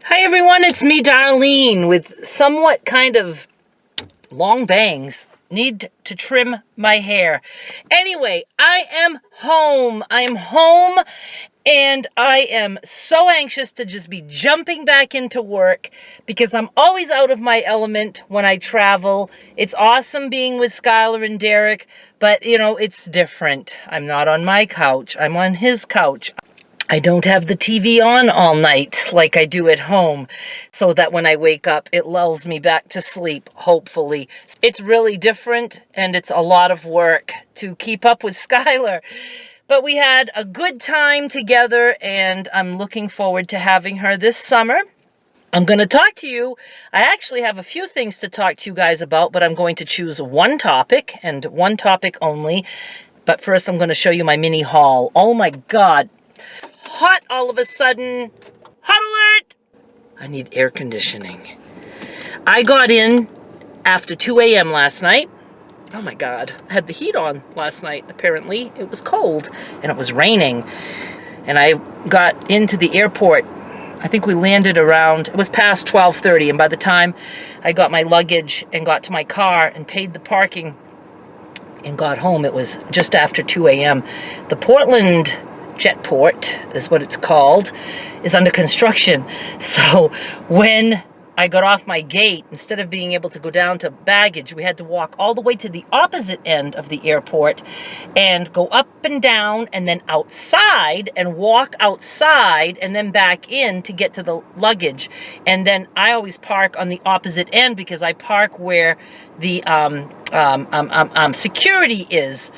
Hi everyone, it's me Darlene with somewhat kind of long bangs. Need to trim my hair. Anyway, I am home. And I am so anxious to just be jumping back into work because I'm always out of my element when I travel. It's awesome being with Skylar and Derek, but it's different. I'm not on my couch. I'm on his couch. I don't have the TV on all night like I do at home, so that when I wake up, it lulls me back to sleep, hopefully. It's really different, and it's a lot of work to keep up with Skylar. But we had a good time together, and I'm looking forward to having her this summer. I'm going to talk to you. I actually have a few things to talk to you guys about, but I'm going to choose one topic, and one topic only. But first, I'm going to show you my mini haul. Oh my God. Hot all of a sudden. Hot alert! I need air conditioning. I got in after 2 a.m. last night. Oh my God. I had the heat on last night, apparently. It was cold and it was raining. And I got into the airport. I think we landed around, it was past 12:30. And by the time I got my luggage and got to my car and paid the parking and got home, it was just after 2 a.m. The Portland Jetport is what it's called, is under construction. So when I got off my gate, instead of being able to go down to baggage, we had to walk all the way to the opposite end of the airport and go up and down and then outside and walk outside and then back in to get to the luggage. And then I always park on the opposite end because I park where the security is.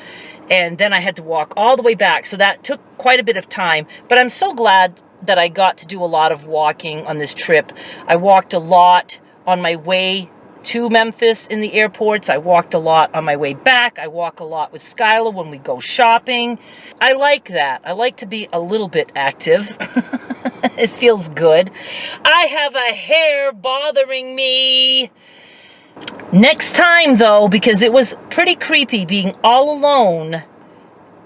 And then I had to walk all the way back. So that took quite a bit of time. But I'm so glad that I got to do a lot of walking on this trip. I walked a lot on my way to Memphis in the airports. I walked a lot on my way back. I walk a lot with Skylar when we go shopping. I like that. I like to be a little bit active. It feels good. I have a hair bothering me. Next time, though, because it was pretty creepy being all alone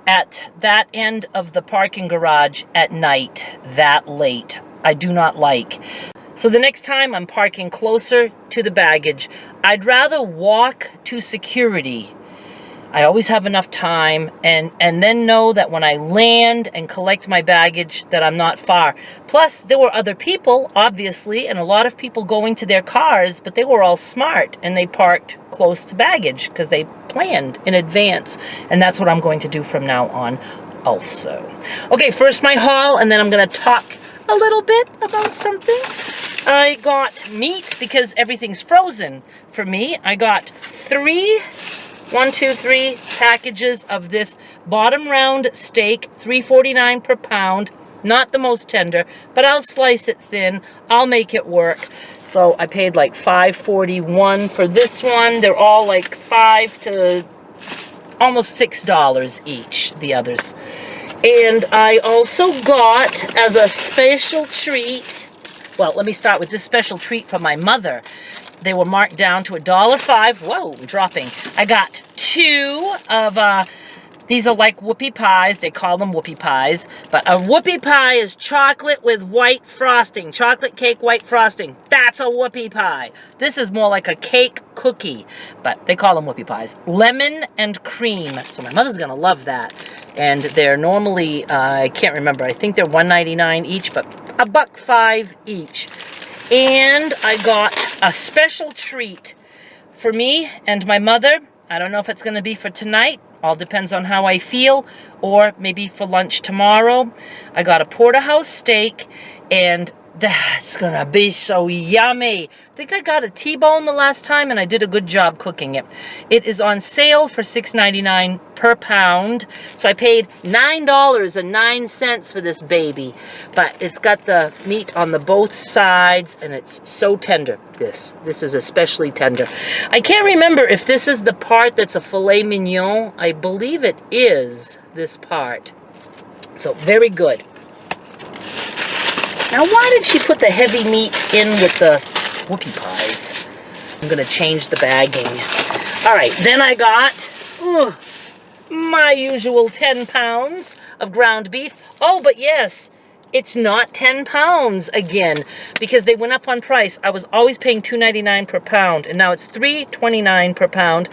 at that end of the parking garage at night, that late. I do not like. So the next time I'm parking closer to the baggage, I'd rather walk to security. I always have enough time and then know that when I land and collect my baggage that I'm not far. Plus, there were other people, obviously, and a lot of people going to their cars, but they were all smart and they parked close to baggage because they planned in advance. And that's what I'm going to do from now on also. Okay, first my haul, and then I'm going to talk a little bit about something. I got meat because everything's frozen for me. I got three packages of this bottom round steak, $3.49 per pound. Not the most tender, but I'll slice it thin. I'll make it work. So I paid like $5.41 for this one. They're all like $5 to almost $6 each, the others. And I also got, as a special treat, well, let me start with this special treat for my mother. They were marked down to $1.05. Whoa, I'm dropping. I got two of, these are like whoopie pies. They call them whoopie pies. But a whoopie pie is chocolate with white frosting. Chocolate cake, white frosting. That's a whoopie pie. This is more like a cake cookie. But they call them whoopie pies. Lemon and cream. So my mother's going to love that. And they're normally, I can't remember. I think they're $1.99 each, but $1.05 each. And I got a special treat for me and my mother. I don't know if it's going to be for tonight. All depends on how I feel, or maybe for lunch tomorrow. I got a porterhouse steak, and that's going to be so yummy. I think I got a T-bone the last time, and I did a good job cooking it. It is on sale for $6.99 per pound. So I paid $9.09 for this baby. But it's got the meat on the both sides, and it's so tender. This is especially tender. I can't remember if this is the part that's a filet mignon. I believe it is this part. So very good. Now, why did she put the heavy meat in with the whoopie pies? I'm going to change the bagging. All right, then I got my usual 10 pounds of ground beef. Oh, but yes, It's not 10 pounds again because they went up on price. I was always paying $2.99 per pound, and now it's $3.29 per pound.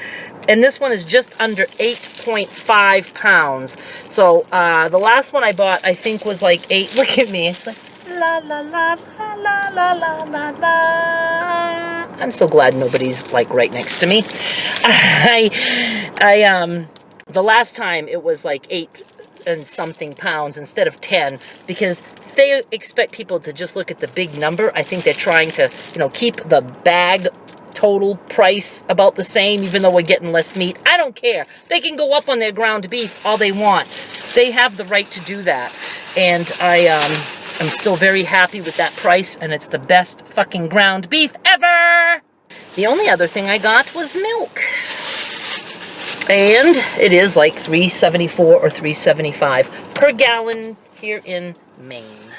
And this one is just under 8.5 pounds. So the last one I bought, I think, was like 8. Look at me. It's like, la, la, la, la, la, la, la, la, la. I'm so glad nobody's, like, right next to me. The last time it was like 8 and something pounds instead of 10 because they expect people to just look at the big number. I think they're trying to, you know, keep the bag total price about the same, even though we're getting less meat. I don't care. They can go up on their ground beef all they want. They have the right to do that. And I'm still very happy with that price, and it's the best fucking ground beef ever. The only other thing I got was milk. And it is like $3.74 or $3.75 per gallon here in Maine.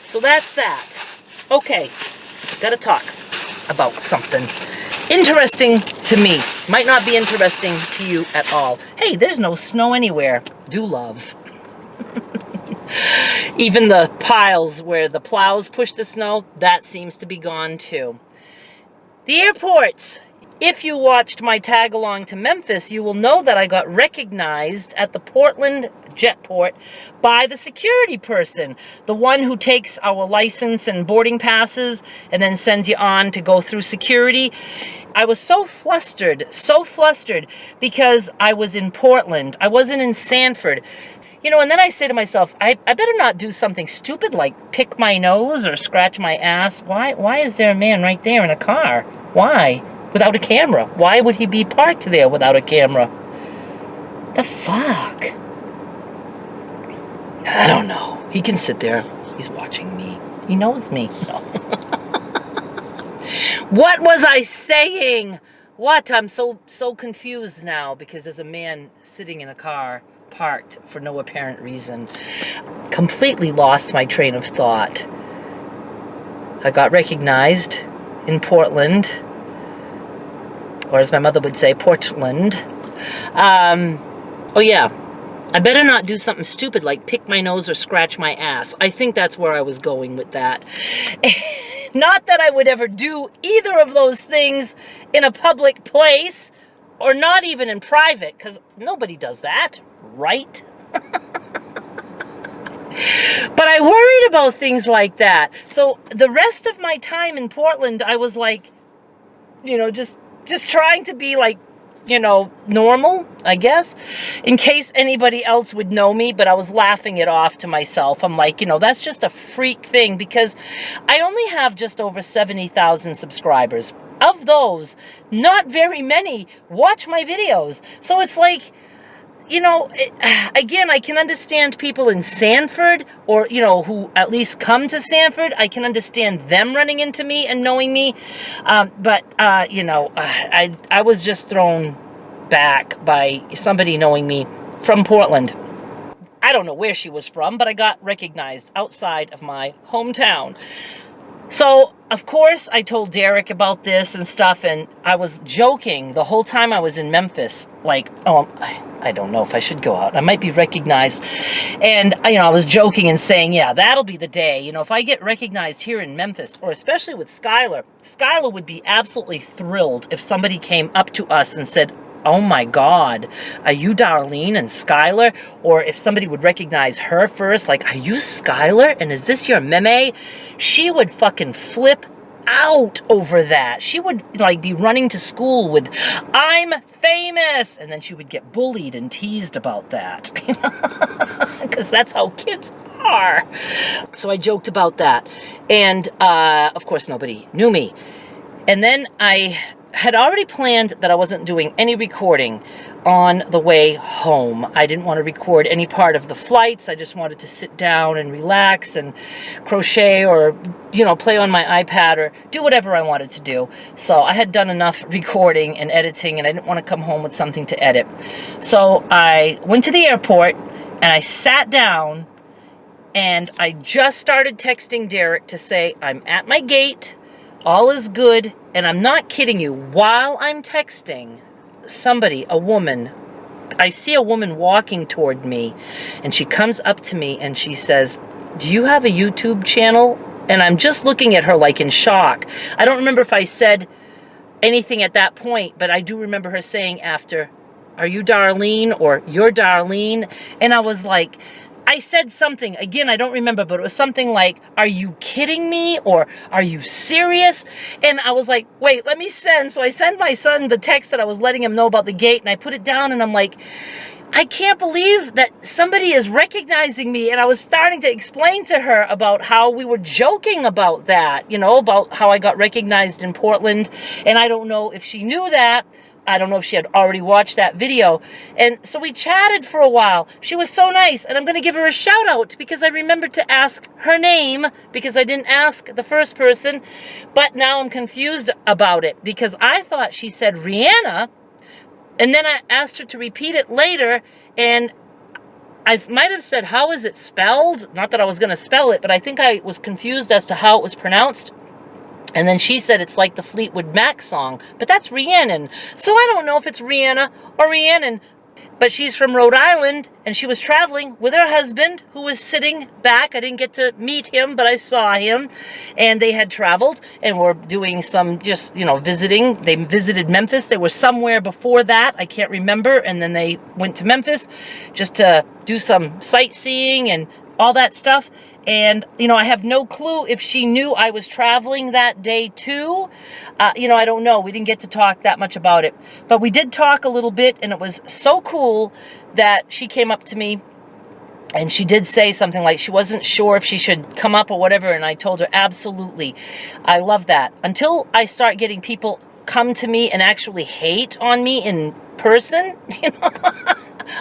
So that's that. Okay, gotta talk about something interesting to me. Might not be interesting to you at all. Hey, there's no snow anywhere. Do love. Even the piles where the plows push the snow, that seems to be gone too. The airports. If you watched my tag along to Memphis, you will know that I got recognized at the Portland Jetport by the security person, the one who takes our license and boarding passes and then sends you on to go through security. I was so flustered because I was in Portland. I wasn't in Sanford. You know, and then I say to myself, I better not do something stupid like pick my nose or scratch my ass. Why is there a man right there in a car? Why? Without a camera. Why would he be parked there without a camera? The fuck? I don't know. He can sit there. He's watching me. He knows me. No. What was I saying? What? I'm so confused now because there's a man sitting in a car parked for no apparent reason. Completely lost my train of thought. I got recognized in Portland. Or as my mother would say, Portland. Oh yeah, I better not do something stupid like pick my nose or scratch my ass. I think that's where I was going with that. Not that I would ever do either of those things in a public place, or not even in private, because nobody does that, right? But I worried about things like that. So the rest of my time in Portland, I was like, you know, just trying to be like, you know, normal, I guess, in case anybody else would know me, but I was laughing it off to myself. I'm like, you know, that's just a freak thing because I only have just over 70,000 subscribers. Of those, not very many watch my videos. So it's like, you know, again, I can understand people in Sanford or, you know, who at least come to Sanford. I can understand them running into me and knowing me. But you know, I was just thrown back by somebody knowing me from Portland. I don't know where she was from, but I got recognized outside of my hometown. So, of course, I told Derek about this and stuff, and I was joking the whole time I was in Memphis. Like, oh, I don't know if I should go out. I might be recognized. And, you know, I was joking and saying, yeah, that'll be the day. You know, if I get recognized here in Memphis, or especially with Skylar, Skylar would be absolutely thrilled if somebody came up to us and said, oh my God, are you Darlene and Skylar? Or if somebody would recognize her first, like, are you Skylar? And is this your meme? She would fucking flip out over that. She would like be running to school with, I'm famous. And then she would get bullied and teased about that. Because that's how kids are. So I joked about that. And of course, nobody knew me. And then I had already planned that I wasn't doing any recording on the way home. I didn't want to record any part of the flights. I just wanted to sit down and relax and crochet or, you know, play on my iPad or do whatever I wanted to do. So I had done enough recording and editing, and I didn't want to come home with something to edit. So I went to the airport and I sat down and I just started texting Derek to say, I'm at my gate. All is good, and I'm not kidding you. While I'm texting, somebody, a woman, I see a woman walking toward me, and she comes up to me and she says, do you have a YouTube channel? And I'm just looking at her like in shock. I don't remember if I said anything at that point, but I do remember her saying after, are you Darlene, or you're Darlene? And I was like, I said something, again, I don't remember, but it was something like, are you kidding me? Or are you serious? And I was like, wait, let me send. So I sent my son the text that I was letting him know about the gate, and I put it down, and I'm like, I can't believe that somebody is recognizing me. And I was starting to explain to her about how we were joking about that, you know, about how I got recognized in Portland. And I don't know if she knew that. I don't know if she had already watched that video. And so we chatted for a while. She was so nice. And I'm going to give her a shout out because I remembered to ask her name because I didn't ask the first person. But now I'm confused about it because I thought she said Rihanna. And then I asked her to repeat it later, and I might have said, how is it spelled? Not that I was going to spell it, but I think I was confused as to how it was pronounced. And then she said it's like the Fleetwood Mac song, but that's Rhiannon. So I don't know if it's Rihanna or Rhiannon, but she's from Rhode Island, and she was traveling with her husband, who was sitting back. I didn't get to meet him, but I saw him, and they had traveled and were doing some just, you know, visiting. They visited Memphis. They were somewhere before that. I can't remember, and then they went to Memphis just to do some sightseeing and all that stuff. And, you know, I have no clue if she knew I was traveling that day too. You know, I don't know. We didn't get to talk that much about it. But we did talk a little bit, and it was so cool that she came up to me and she did say something like she wasn't sure if she should come up or whatever. And I told her, absolutely. I love that. Until I start getting people come to me and actually hate on me in person, you know,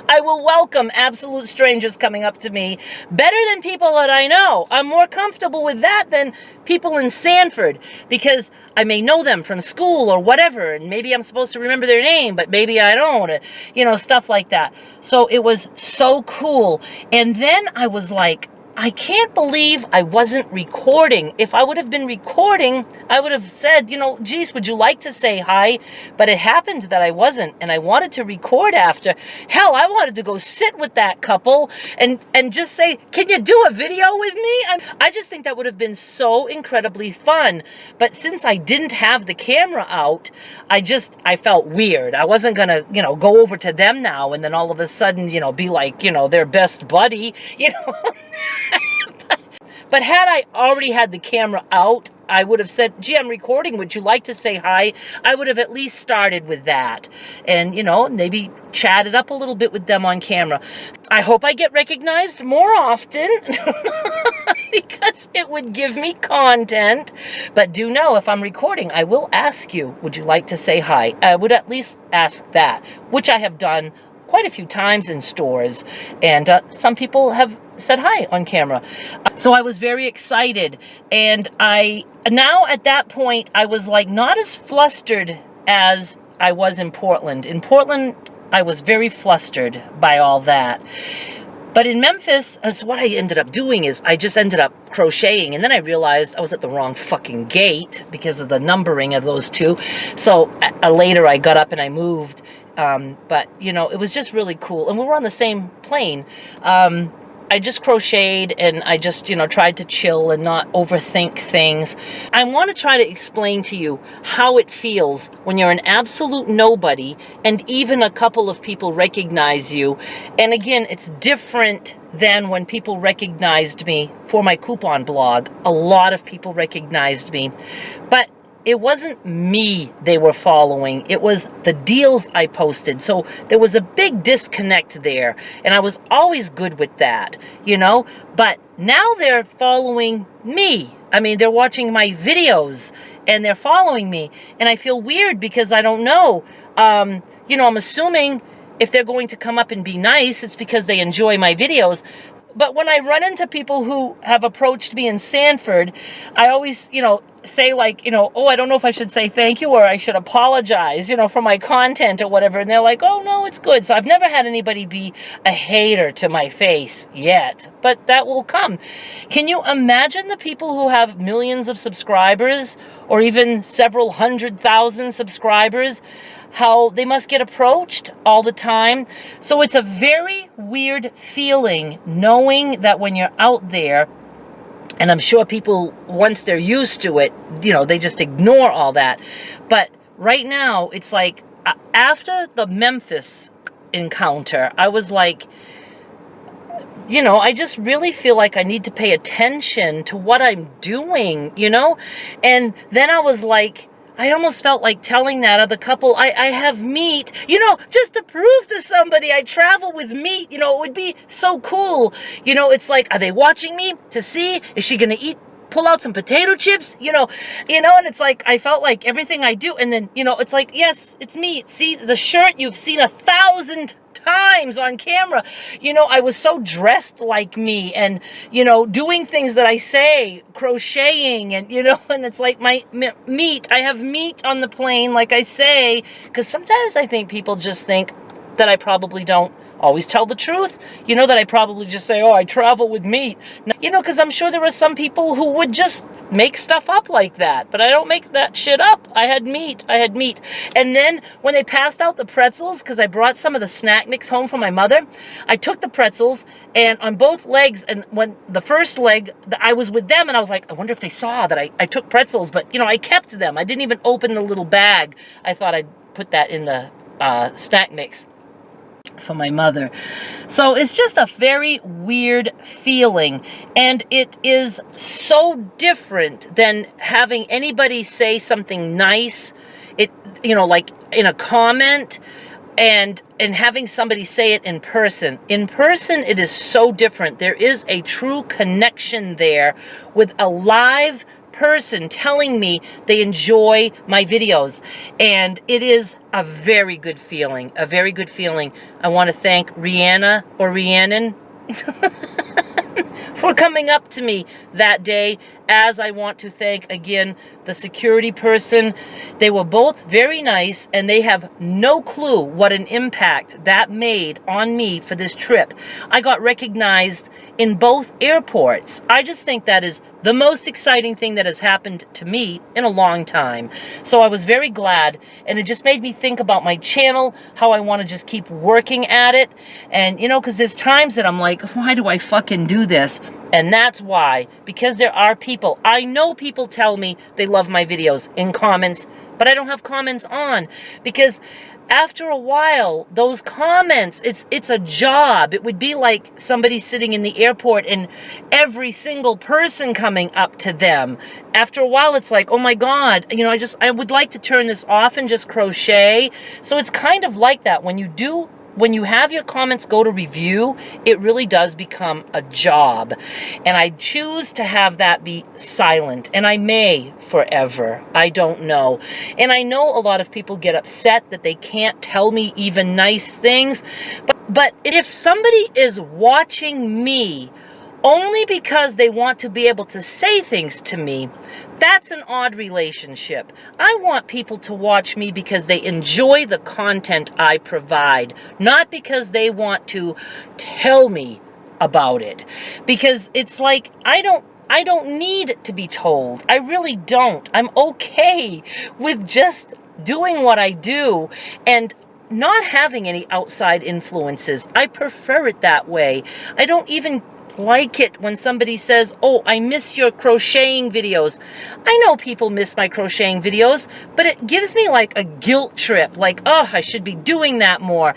I will welcome absolute strangers coming up to me better than people that I know. I'm more comfortable with that than people in Sanford because I may know them from school or whatever, and maybe I'm supposed to remember their name, but maybe I don't, you know, stuff like that. So it was so cool. And then I was like, I can't believe I wasn't recording. If I would have been recording, I would have said, you know, geez, would you like to say hi? But it happened that I wasn't, and I wanted to record after. Hell, I wanted to go sit with that couple and just say, can you do a video with me? I just think that would have been so incredibly fun. But since I didn't have the camera out, I felt weird. I wasn't going to, you know, go over to them now and then all of a sudden, you know, be like, you know, their best buddy, you know. But had I already had the camera out, I would have said, gee, I'm recording. Would you like to say hi? I would have at least started with that. And, you know, maybe chatted up a little bit with them on camera. I hope I get recognized more often because it would give me content. But do know, if I'm recording, I will ask you, would you like to say hi? I would at least ask that, which I have done quite a few times in stores, and some people have said hi on camera. So I was very excited, and now at that point I was like not as flustered as I was in Portland. In Portland I was very flustered by all that. But in Memphis, so what I ended up doing is I just ended up crocheting, and then I realized I was at the wrong fucking gate because of the numbering of those two. So later I got up and I moved. But, you know, it was just really cool. And we were on the same plane. I just crocheted and I just, you know, tried to chill and not overthink things. I want to try to explain to you how it feels when you're an absolute nobody and even a couple of people recognize you. And again, it's different than when people recognized me for my coupon blog. A lot of people recognized me. But it wasn't me they were following. It was the deals I posted. So there was a big disconnect there. And I was always good with that, you know. But now they're following me. I mean, they're watching my videos and they're following me. And I feel weird because I don't know. You know, I'm assuming if they're going to come up and be nice, it's because they enjoy my videos. But when I run into people who have approached me in Sanford, I always, you know, say like, you know, oh, I don't know if I should say thank you or I should apologize, you know, for my content or whatever. And they're like, oh, no, it's good. So I've never had anybody be a hater to my face yet, but that will come. Can you imagine the people who have millions of subscribers or even several 100,000 subscribers? How they must get approached all the time. So it's a very weird feeling knowing that when you're out there, And I'm sure people, once they're used to it, you know, they just ignore all that. But right now, it's like, after the Memphis encounter, I was like, you know, I just really feel like I need to pay attention to what I'm doing, you know? And then I was like, I almost felt like telling that other couple, I have meat, you know, just to prove to somebody I travel with meat. You know, it would be so cool. You know, it's like, are they watching me to see? Is she going to pull out some potato chips? You know, and it's like, I felt like everything I do. And then, you know, it's like, yes, it's meat. See, the shirt you've seen 1,000 times on camera. You know, I was so dressed like me, and, you know, doing things that I say, crocheting, and, you know, and it's like my meat. I have meat on the plane, like I say, because sometimes I think people just think that I probably don't always tell the truth, you know, that I probably just say, oh, I travel with meat, you know, because I'm sure there are some people who would just make stuff up like that, but I don't make that shit up. I had meat. And then when they passed out the pretzels, because I brought some of the snack mix home from my mother, I took the pretzels, and on both legs, and when the first leg, I was with them, and I was like, I wonder if they saw that I took pretzels, but, you know, I kept them. I didn't even open the little bag. I thought I'd put that in the snack mix for my mother. So it's just a very weird feeling, and it is so different than having anybody say something nice, it, you know, like in a comment, and having somebody say it in person. In person, it is so different. There is a true connection there with a live person telling me they enjoy my videos, and it is a very good feeling, I want to thank Rihanna or Rhiannon for coming up to me that day, as I want to thank again the security person. They were both very nice, and they have no clue what an impact that made on me for this trip. I got recognized in both airports. I just think that is the most exciting thing that has happened to me in a long time. So I was very glad, and it just made me think about my channel, how I want to just keep working at it. And, you know, because there's times that I'm like, why do I fucking do this? And that's why, because there are people, I know people tell me they love my videos in comments, but I don't have comments on, because after a while, those comments, it's a job. It would be like somebody sitting in the airport and every single person coming up to them. After a while, it's like, oh my God, you know, I would like to turn this off and just crochet. So it's kind of like that. When you have your comments go to review, it really does become a job. And I choose to have that be silent. And I may forever. I don't know. And I know a lot of people get upset that they can't tell me even nice things. But if somebody is watching me only because they want to be able to say things to me, that's an odd relationship. I want people to watch me because they enjoy the content I provide, not because they want to tell me about it. Because it's like, I don't need to be told. I really don't. I'm okay with just doing what I do and not having any outside influences. I prefer it that way. I don't even like it when somebody says, oh, I miss your crocheting videos. I know people miss my crocheting videos, but it gives me like a guilt trip, like, oh, I should be doing that more.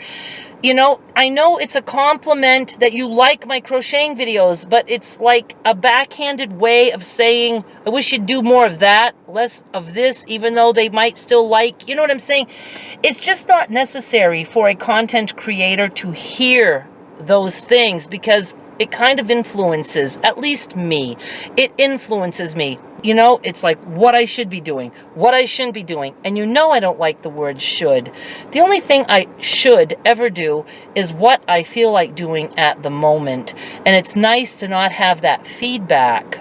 You know, I know it's a compliment that you like my crocheting videos, but it's like a backhanded way of saying, I wish you'd do more of that, less of this, even though they might still like, you know what I'm saying? It's just not necessary for a content creator to hear those things, because it kind of influences, at least me. It influences me. You know, it's like what I should be doing, what I shouldn't be doing. And you know I don't like the word should. The only thing I should ever do is what I feel like doing at the moment. And it's nice to not have that feedback.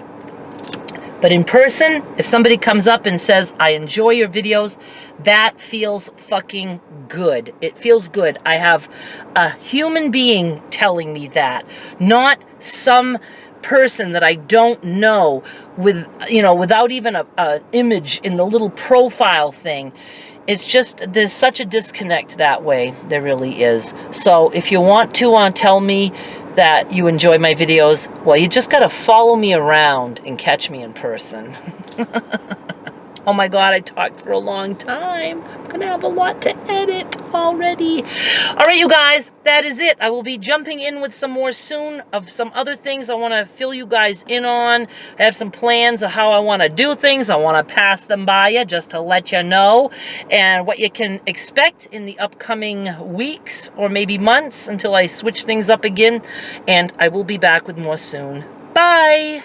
But in person, if somebody comes up and says, I enjoy your videos, that feels fucking good. It feels good. I have a human being telling me that, not some person that I don't know with, you know, without even a image in the little profile thing. It's just, there's such a disconnect that way. There really is. So if you want to tell me that you enjoy my videos, well, you just gotta follow me around and catch me in person. Oh my God, I talked for a long time. I'm gonna have a lot to edit already. All right, you guys, that is it. I will be jumping in with some more soon of some other things I wanna fill you guys in on. I have some plans of how I wanna do things. I wanna pass them by you just to let you know, and what you can expect in the upcoming weeks or maybe months until I switch things up again. And I will be back with more soon. Bye.